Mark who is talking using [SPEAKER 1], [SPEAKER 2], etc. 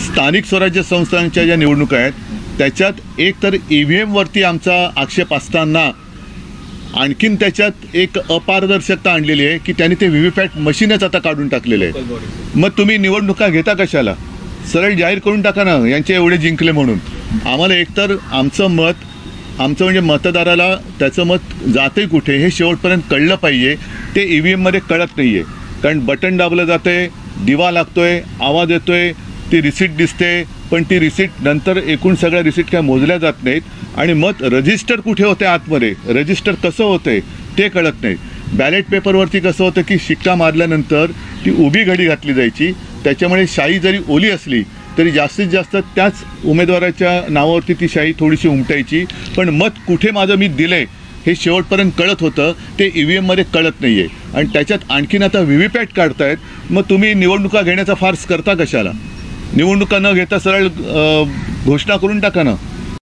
[SPEAKER 1] स्थानिक स्वराज्य संस्थांच्या ज्या निवडणुका आहेत त्याच्यात एक तर EVM-वरती आमचा आक्षेप असताना आणखीन त्याच्यात एक अपारदर्शकता आणलेली आहे की त्यांनी ते व्हीव्हीपॅट मशीनच आता काढून टाकलेले आहे. मग तुम्ही निवडणुका घेता कशाला? सरळ जाहीर करून टाका ना यांचे एवढे जिंकले म्हणून. आम्हाला एकतर आमचं म्हणजे मतदाराला त्याचं मत जाते कुठे हे शेवटपर्यंत कळलं पाहिजे. ते EVM-मध्ये कळत नाही आहे. कारण बटन दाबलं जाते, दिवा लागतोय, आवाज येतोय, ती रिसीट दिसते, पण ती रिसीट नंतर एकूण सगळ्या रिसीट काय मोजल्या जात नाहीत. आणि मत रजिस्टर कुठे होते आतमध्ये, रजिस्टर कसं होतंय ते कळत नाही. बॅलेट पेपरवरती कसं होतं की शिक्का मारल्यानंतर ती उभी घडी घातली जायची, त्याच्यामुळे शाई जरी ओली असली तरी जास्तीत जास्त त्याच उमेदवाराच्या नावावरती ती शाई थोडीशी उमटायची. पण मत कुठे माझं मी दिलंय हे शेवटपर्यंत कळत होतं, ते EVM-मध्ये कळत नाही आहे. आणि त्याच्यात आणखीन आता व्हीव्हीपॅट काढतायत. मग तुम्ही निवडणुका घेण्याचा फार्स करता कशाला? निवडणुका न घेता सरळ घोषणा करून टाका ना.